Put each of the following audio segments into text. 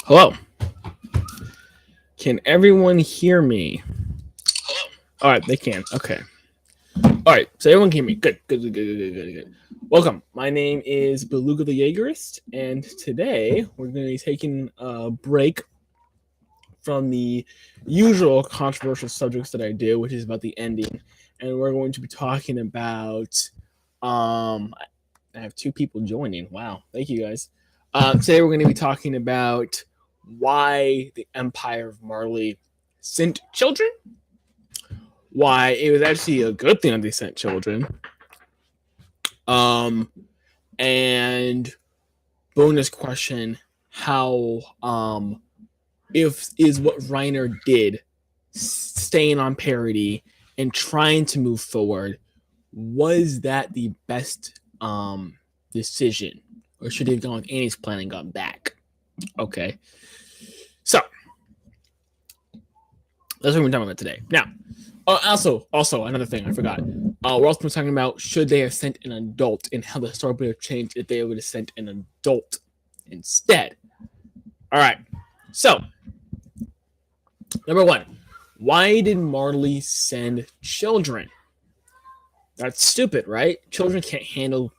Hello. Can everyone hear me? All right, they can. Okay. All right, so everyone can hear me. Good, good, good, good, good, good, good. Welcome. My name is Beluga the Jaegerist, and today we're going to be taking a break from the usual controversial subjects that I do, which is about the ending, and we're going to be talking about. I have two people joining. Wow, thank you guys. Today we're going to be talking about why the Empire of Marley sent children, why it was actually a good thing that they sent children, um, and bonus question: how if is what Reiner did, staying on parity and trying to move forward, was that the best decision, or should he have gone with Annie's plan and gone back? Okay, so that's what we're talking about today. Now, also another thing I forgot. We're also talking about should they have sent an adult and how the story would have changed if they would have sent an adult instead. All right. So, number one, why did Marley send children? That's stupid, right? Children can't handle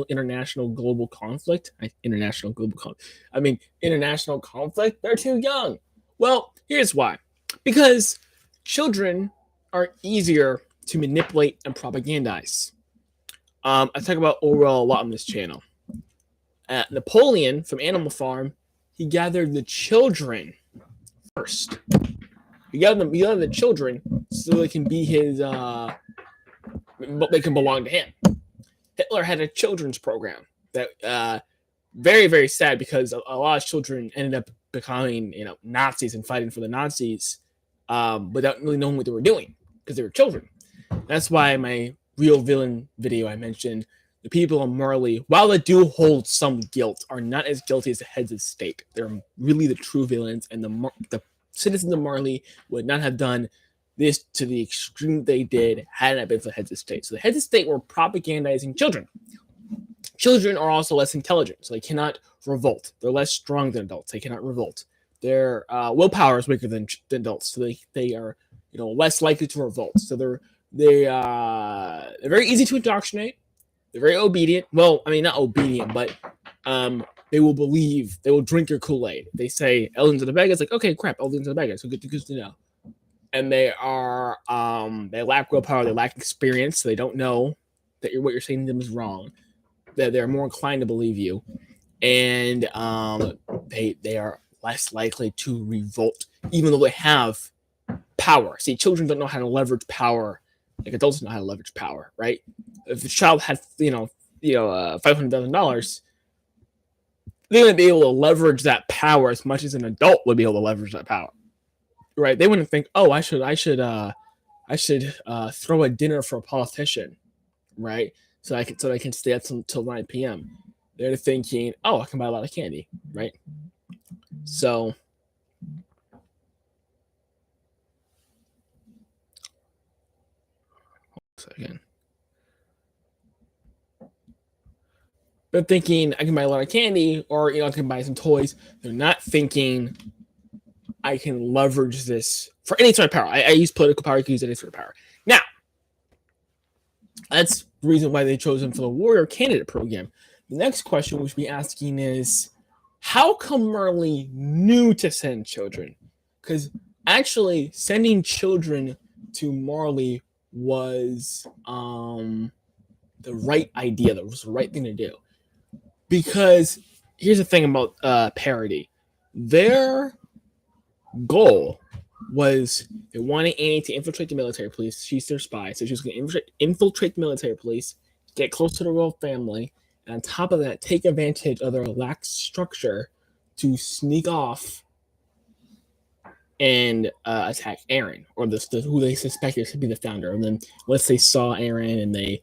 international global conflict. International global conflict. I mean, international conflict. They're too young. Well, here's why. Because children are easier to manipulate and propagandize. I talk about Orwell a lot on this channel. Napoleon from Animal Farm, he gathered the children first. He gathered the children so they can be his. They can belong to him. Hitler had a children's program that very very sad because a lot of children ended up becoming Nazis and fighting for the Nazis without really knowing what they were doing because they were children. That's why my real villain video I mentioned the people of Marley, while they do hold some guilt, are not as guilty as the heads of state. They're really the true villains, and the citizens of Marley would not have done this to the extreme they did had it not been for the heads of state. So the heads of state were propagandizing children. Children are also less intelligent, so they cannot revolt. They're less strong than adults. They cannot revolt. Their willpower is weaker than adults, so they are less likely to revolt. So they're very easy to indoctrinate. They're very obedient. Well, I mean not obedient, but they will believe. They will drink your Kool-Aid. They say aliens are the bad guys. Like okay, crap, aliens are the bad guys. So good to know. And they lack willpower. They lack experience. So they don't know that what you're saying to them is wrong. That they're more inclined to believe you, and they are less likely to revolt, even though they have power. See, children don't know how to leverage power like adults don't know how to leverage power, right? If a child had $500,000, they wouldn't be able to leverage that power as much as an adult would be able to leverage that power, right? They wouldn't think, oh, I should throw a dinner for a politician, right? So I can stay up till 9 p.m. They're thinking, oh, I can buy a lot of candy, right? So again, they're thinking I can buy a lot of candy, or I can buy some toys. They're not thinking I can leverage this for any sort of power. I use political power. I can use any sort of power. Now, that's the reason why they chose him for the warrior candidate program. The next question we should be asking is, how come Marley knew to send children? Because actually, sending children to Marley was the right idea. That was the right thing to do. Because here's the thing about parody. Their goal was they wanted Annie to infiltrate the military police. She's their spy, so she was going to infiltrate the military police, get close to the royal family, and on top of that, take advantage of their lax structure to sneak off and attack Aaron, or who they suspected to be the founder. And then once they saw Aaron and they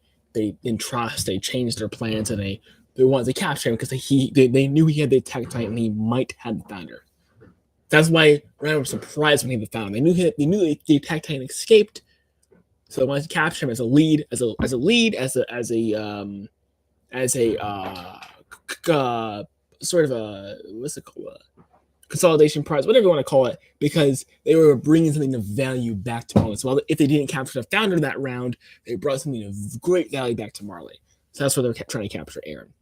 in trust, they changed their plans and they wanted to capture him because they knew he had the attack type and he might have the founder. That's why Ryan was surprised when he found him. They knew the attack titan escaped, so they wanted to capture him as a lead, as a sort of a what's it called? consolidation prize, whatever you want to call it, because they were bringing something of value back to Marley. So if they didn't capture the founder of that round, they brought something of great value back to Marley. So that's what they're trying to capture Aaron.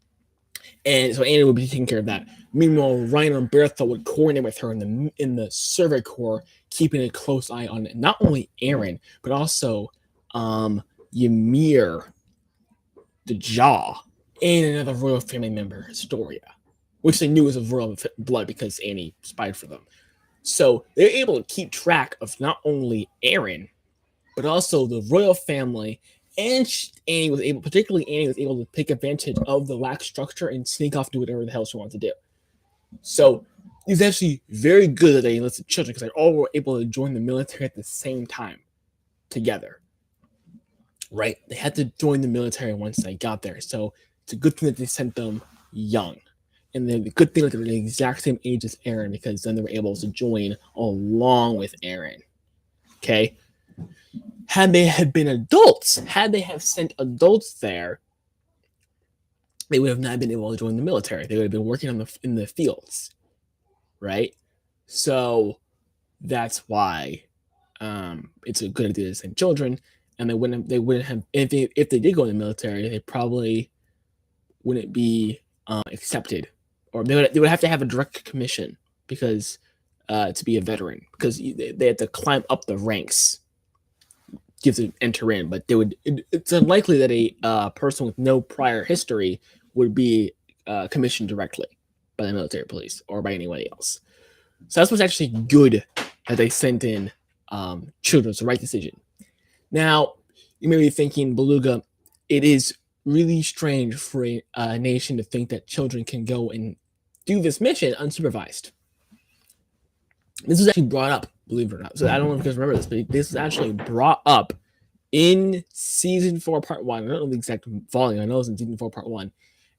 And so Annie would be taking care of that. Meanwhile, Ryan and Bertha would coordinate with her in the Survey Corps, keeping a close eye on not only Aaron, but also Ymir, the Jaw, and another royal family member, Historia, which they knew was of royal blood because Annie spied for them. So they're able to keep track of not only Aaron, but also the royal family. And Annie was able to take advantage of the lax structure and sneak off, do whatever the hell she wanted to do. So it's actually very good that they enlisted children because they all were able to join the military at the same time together. Right? They had to join the military once they got there. So it's a good thing that they sent them young. And then the good thing that they're the exact same age as Aaron, because then they were able to join along with Aaron. Okay? Had they have been adults, had they have sent adults there, they would have not been able to join the military. They would have been working in the fields, right? So that's why it's a good idea to send children, and they wouldn't have if they did go in the military, they probably wouldn't be accepted, or they would have to have a direct commission because to be a veteran, because they had to climb up the ranks. Gives it enter in, but it's unlikely that a person with no prior history would be commissioned directly by the military police or by anybody else. So that's what's actually good that they sent in children. It's the right decision. Now, you may be thinking, Beluga, it is really strange for a nation to think that children can go and do this mission unsupervised. This was actually brought up, believe it or not. So I don't know if you guys remember this, but this was actually brought up in season 4, part 1. I don't know the exact volume. I know it's in season 4, part 1.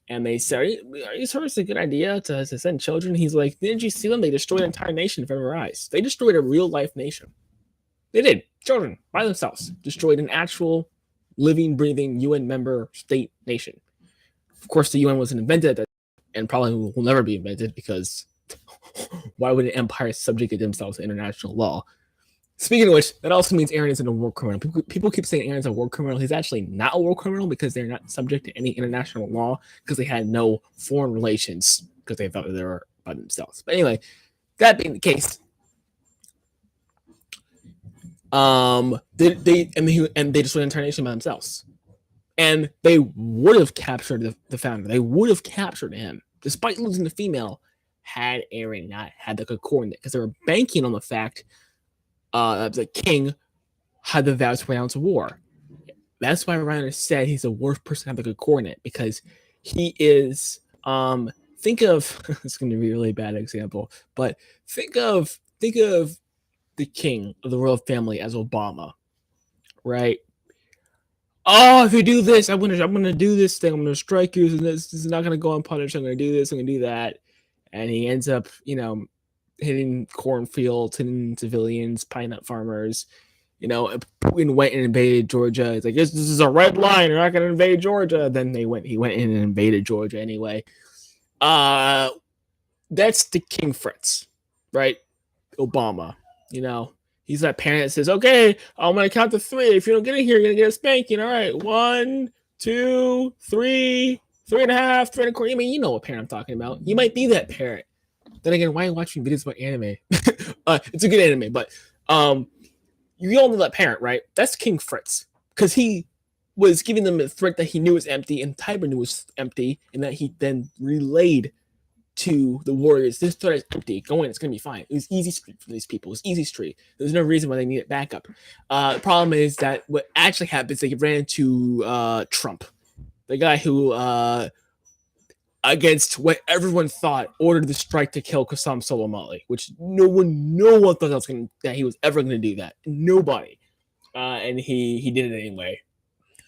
And they said, are you sure it's a good idea to send children? He's like, didn't you see them? They destroyed an entire nation in front of our eyes. They destroyed a real life nation. They did. Children, by themselves, destroyed an actual living, breathing UN member state nation. Of course, the UN wasn't invented and probably will never be invented, because why would an empire subjugate themselves to international law? Speaking of which, that also means Aaron isn't a war criminal. People keep saying Aaron's a war criminal. He's actually not a war criminal because they're not subject to any international law, because they had no foreign relations, because they thought they were by themselves. But anyway, that being the case, they destroyed an entire nation by themselves, and they would have captured the founder. They would have captured him despite losing the female, had Aaron not had the good coordinate, because they were banking on the fact the king had the vow to renounce war. That's why Reiner said he's the worst person to have the good coordinate, because he is think of it's going to be a really bad example, but think of the king of the royal family as Obama, right? Oh, if you do this, I'm gonna do this thing. I'm gonna strike you, and this is not gonna go unpunished. I'm gonna do this. I'm gonna do that, and he ends up, hitting cornfields, hitting civilians, pine nut farmers. Putin went and invaded Georgia. It's like, this is a red line. You're not going to invade Georgia. Then he went in and invaded Georgia anyway. That's the King Fritz, right? Obama. He's that parent that says, okay, I'm going to count to 3. If you don't get it here, you're going to get a spanking. All right, 1, 2, 3, 3.5, 3.25. I mean, you know what parent I'm talking about. You might be that parent. Then again, why are you watching videos about anime? It's a good anime, but you all know that parent, right? That's King Fritz, because he was giving them a threat that he knew was empty, and Tiber knew was empty, and that he then relayed to the warriors, this threat is empty. Go in, it's going to be fine. It was easy street for these people. It was easy street. There's no reason why they needed backup. The problem is that what actually happens, they ran into Trump, the guy who against what everyone thought, ordered the strike to kill Qassam Soleimani, which no one thought that he was ever going to do that. Nobody. And he did it anyway.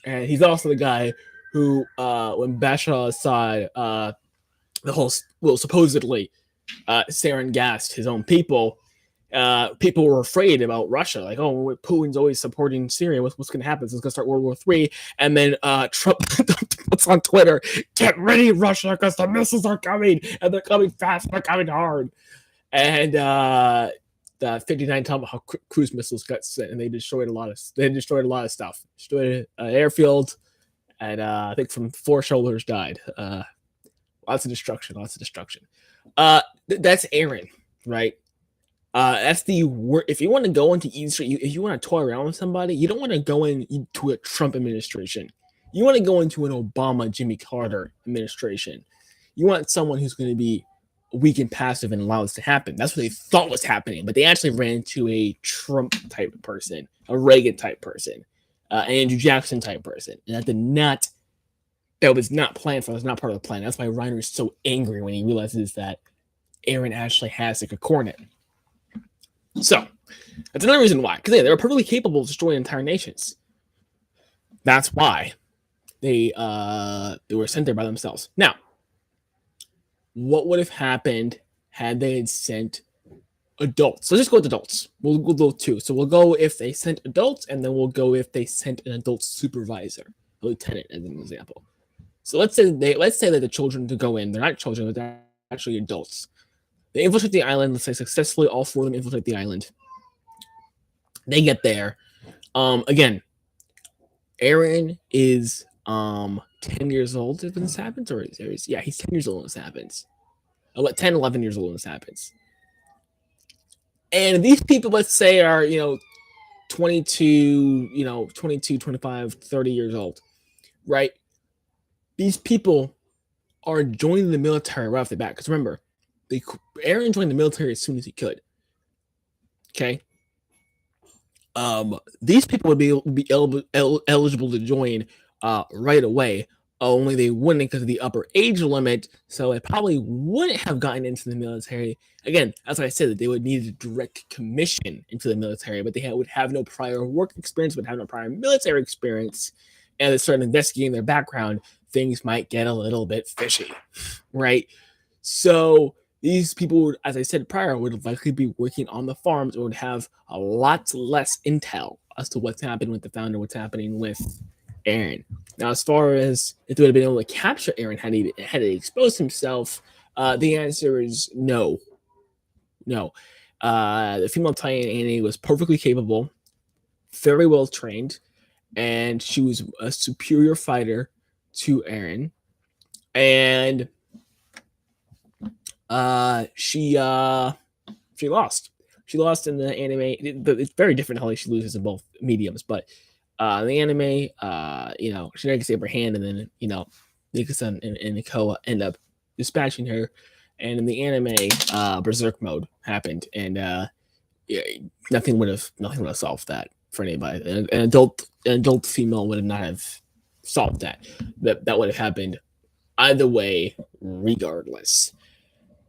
And he's also the guy who, when Bashar al-Assad, supposedly sarin gassed his own people, people were afraid about Russia. Like, oh, Putin's always supporting Syria. What's going to happen? It's going to start World War III. And then Trump puts on Twitter, get ready, Russia, because the missiles are coming. And they're coming fast. They're coming hard. and the 59 Tomahawk cruise missiles got sent, and they destroyed a lot of stuff. Destroyed an airfield, and I think from 4 shoulders died. Lots of destruction. That's Aaron, right? That's the if you want to go into East Street, if you want to toy around with somebody, you don't want to go into a Trump administration. You want to go into an Obama, Jimmy Carter administration. You want someone who's going to be weak and passive and allow this to happen. That's what they thought was happening, but they actually ran into a Trump type person, a Reagan type person, an Andrew Jackson type person, and that was not planned for. That was not part of the plan. That's why Reiner is so angry when he realizes that Aaron actually has like a cornet. So that's another reason why, because they were perfectly capable of destroying entire nations. That's why they were sent there by themselves. Now, what would have happened had they had sent adults? So let's just go with adults. We'll go 2. So we'll go if they sent adults, and then we'll go if they sent an adult supervisor, a lieutenant, as an example. So let's say that the children to go in, they're not children, but they're actually adults. They infiltrate the island. Let's say successfully, all 4 of them infiltrate the island. They get there. Again, Aaron is 10 years old when this happens, or he's 10 years old when this happens. 10, 11 years old when this happens. And these people, let's say, are 22, 25, 30 years old, right? These people are joining the military right off the bat. Because remember, Aaron joined the military as soon as he could. Okay. These people would be eligible to join right away. Only they wouldn't because of the upper age limit, so they probably wouldn't have gotten into the military. Again, as I said, that they would need a direct commission into the military, but they would have no prior work experience, would have no prior military experience, and they start investigating their background, things might get a little bit fishy, right? So these people would, as I said prior, would likely be working on the farms or would have a lot less intel as to what's happening with the founder, what's happening with Aaron. Now, as far as if they would have been able to capture Aaron had he exposed himself, the answer is no. No. The female Titan Annie was perfectly capable, very well trained, and she was a superior fighter to Aaron. And she lost. She lost in the anime. It's very different how she loses in both mediums, but the anime, she can save her hand, and then Nika-san and Nikoa end up dispatching her. And in the anime, Berserk mode happened, and nothing would have solved that for anybody. An adult female would not have solved that. That would have happened either way, regardless.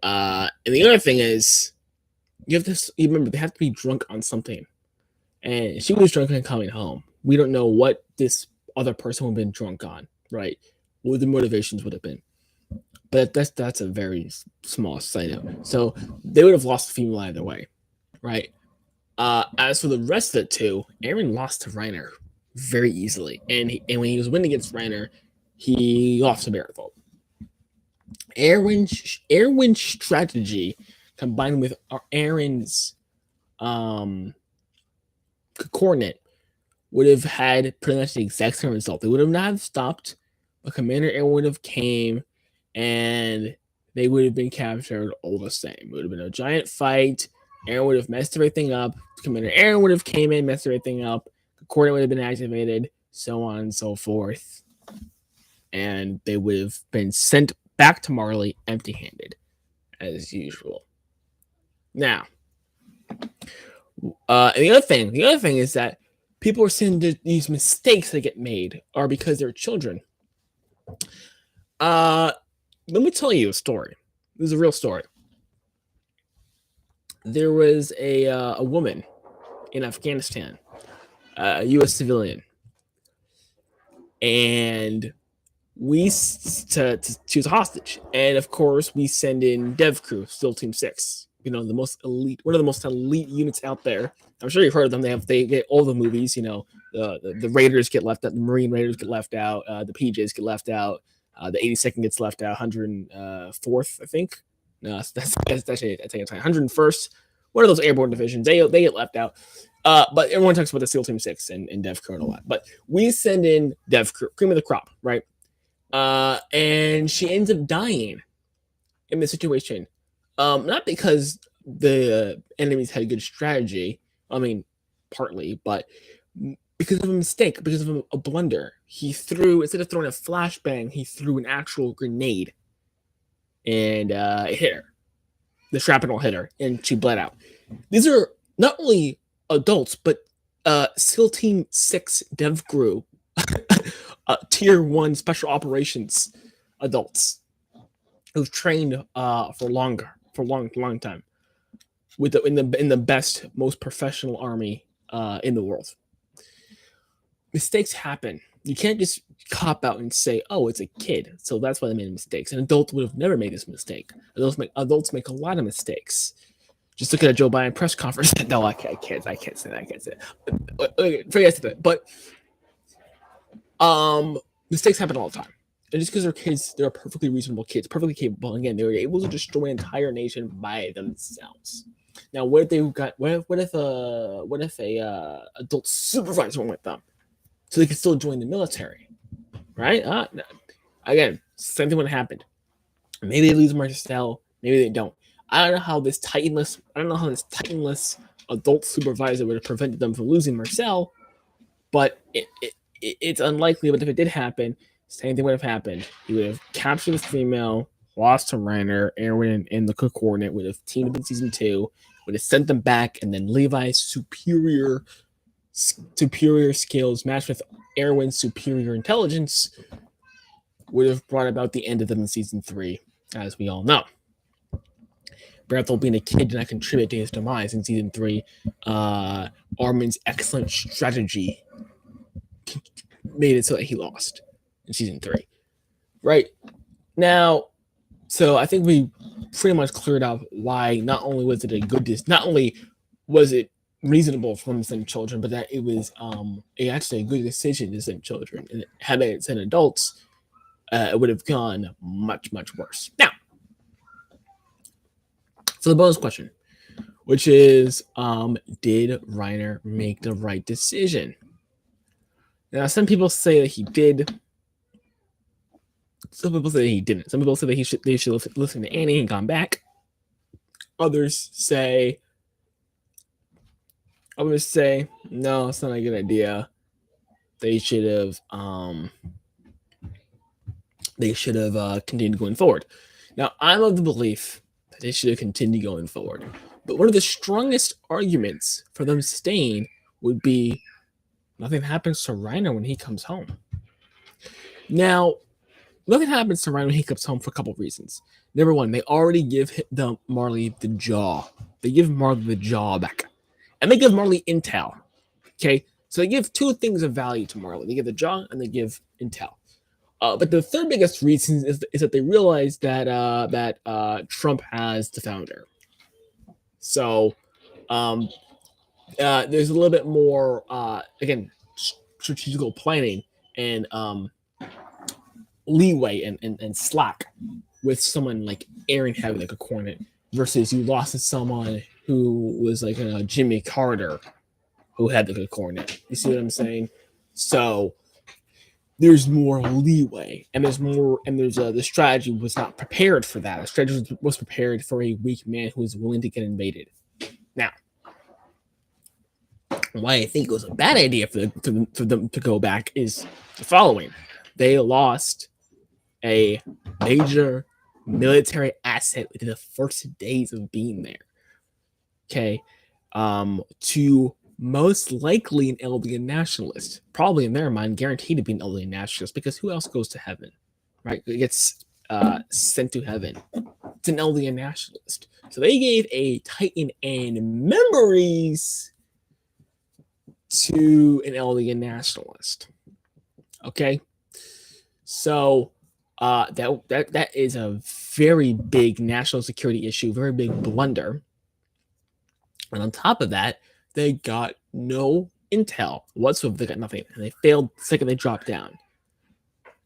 And the other thing is, you remember they have to be drunk on something, and she was drunk and coming home. We don't know what this other person would have been drunk on, right? What the motivations would have been. But that's a very small side note. So they would have lost the female either way, right? As for the rest of the 2, Aaron lost to Reiner very easily. And when he was winning against Reiner, he lost to Marathon. Aaron's strategy combined with Aaron's coordinate would have had pretty much the exact same result. They would have not stopped, but Commander Aaron would have came, and they would have been captured all the same. It would have been a giant fight. Aaron would have messed everything up. Commander Aaron would have came in, messed everything up. The coordinate would have been activated, so on and so forth. And they would have been sent back to Marley empty-handed, as usual. Now, and the other thing is that people are saying that these mistakes that get made are because they're children. Let me tell you a story. This is a real story. There was a woman in Afghanistan, a U.S. civilian, and she was a hostage. And of course, we send in Dev Crew, SEAL Team 6. One of the most elite units out there. I'm sure you've heard of them. They get all the movies. The Raiders get left out, the Marine Raiders get left out, the PJs get left out, the 82nd gets left out, 104th, I think. No, that's actually I take a time. 101st, one of those airborne divisions. They get left out. But everyone talks about the SEAL Team 6 and Dev Crew and all that. But we send in Dev Crew, cream of the crop, right? And she ends up dying in this situation. Not because the enemies had a good strategy. I mean, partly, but because of a mistake, because of a blunder. He threw, instead of throwing a flashbang, he threw an actual grenade. And it hit her. The shrapnel hit her, and she bled out. These are not only adults, but SEAL Team 6 Dev Crew, Tier 1 Special Operations adults who've trained for a long time, with in the best, most professional army in the world. Mistakes happen. You can't just cop out and say, "Oh, it's a kid, so that's why they made mistakes." An adult would have never made this mistake. Adults make a lot of mistakes. Just look at a Joe Biden press conference. No, I can't say that. I can't say that. Forget that. But mistakes happen all the time. And just because they're kids, they're perfectly reasonable kids, perfectly capable. Again, they were able to destroy an entire nation by themselves. Now, what if they got? What if a adult supervisor went with them, so they could still join the military, right? Again, same thing would have happened. Maybe they lose Marcel, maybe they don't. I don't know how this titanless adult supervisor would have prevented them from losing Marcel, but it's unlikely. But if it did happen, same thing would have happened. He would have captured the female, lost to Reiner, Erwin, and the cook coordinate, would have teamed up in season 2, would have sent them back, and then Levi's superior skills matched with Erwin's superior intelligence would have brought about the end of them in season 3, as we all know. Berthold, being a kid, did not contribute to his demise in season 3. Armin's excellent strategy made it so that he lost in season 3. Right now, so I think we pretty much cleared up why not only was it reasonable for them to send children, but that it was actually a good decision to send children. And had they sent adults, it would have gone much, much worse. Now, so the bonus question, which is, did Reiner make the right decision? Now, some people say that he did. Some people say that he didn't. Some people say that they should listen to Annie and gone back. Others say, no, it's not a good idea. They should have continued going forward. Now, I'm of the belief that they should have continued going forward. But one of the strongest arguments for them staying would be nothing happens to Reiner when he comes home. Now, nothing happens to Reiner when he comes home for a couple of reasons. Number one, they already give Marley the jaw. They give Marley the jaw back. And they give Marley intel. Okay? So they give two things of value to Marley. They give the jaw and they give intel. But the third biggest reason is that they realize that Trump has the founder. So there's a little bit more, again, strategical planning and leeway and slack with someone like Aaron having like a coordinate versus you lost to someone who was like Jimmy Carter who had the good coordinate. You see what I'm saying? So there's more leeway, and the strategy was not prepared for that. The strategy was prepared for a weak man who was willing to get invaded. Now, why I think it was a bad idea for them to go back is the following: they lost a major military asset within the first days of being there. Okay, to most likely an LDN nationalist, probably in their mind, guaranteed to be an LDN nationalist, because who else goes to heaven, right? It gets sent to heaven. It's an LDN nationalist. So they gave a Titan and memories to an LDN nationalist. Okay, so that is a very big national security issue, very big blunder. And on top of that, they got no intel whatsoever. They got nothing, and they failed the second they dropped down.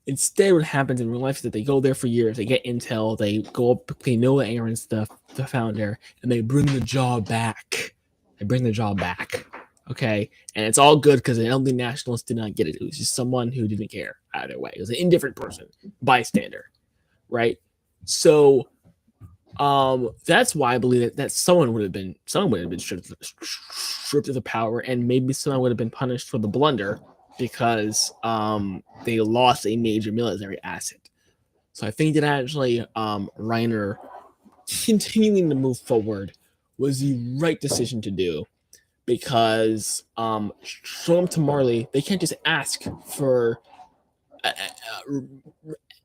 Instead, what happens in real life is that they go there for years, they get intel, they go up, they know Aaron's the founder, and they bring the job back. They bring the job back. Okay, and it's all good because the LD Nationalists did not get it. It was just someone who didn't care either way. It was an indifferent person, bystander, right? So, that's why I believe that someone would have been stripped of the power, and maybe someone would have been punished for the blunder because they lost a major military asset. So I think that actually Reiner continuing to move forward was the right decision to do, because show them to Marley, they can't just ask for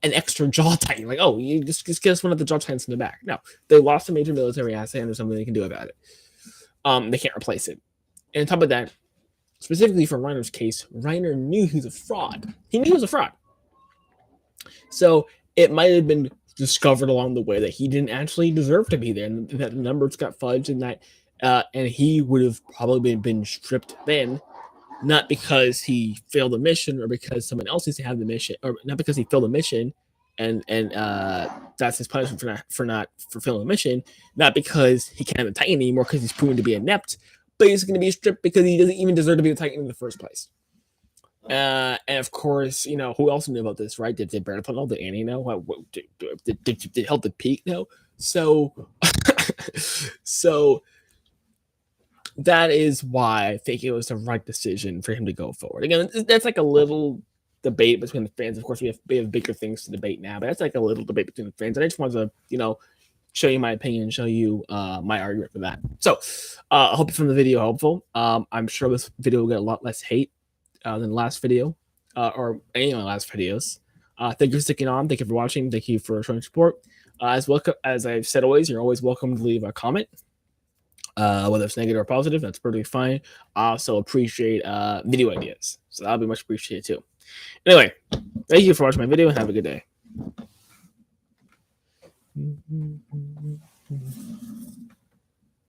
an extra jaw titan. Like, oh, you just get us one of the jaw titans in the back. No, they lost a major military asset, and there's something they can do about it. They can't replace it. And on top of that, specifically for Reiner's case, Reiner knew he was a fraud. He knew he was a fraud. So it might have been discovered along the way that he didn't actually deserve to be there, and that the numbers got fudged, and that and he would have probably been stripped then, not because he failed the mission or because someone else needs to have the mission, or not because he failed the mission and that's his punishment for not fulfilling the mission, not because he can't have a Titan anymore because he's proven to be inept, but he's going to be stripped because he doesn't even deserve to be a Titan in the first place. And of course, you know, who else knew about this, right? Did Brandon know? Did Annie know? Did Help the Peak know? So, so that is why I think it was the right decision for him to go forward. Again, that's like a little debate between the fans. Of course, we have bigger things to debate now, but that's like a little debate between the fans. And I just wanted to, you know, show you my opinion, show you my argument for that. So I hope you found the video helpful. I'm sure this video will get a lot less hate than the last video or any of my last videos. Thank you for sticking on. Thank you for watching. Thank you for showing support. As I've said always, you're always welcome to leave a comment. Whether it's negative or positive, that's perfectly fine. I also appreciate video ideas, so that'll be much appreciated too. Anyway, thank you for watching my video and have a good day.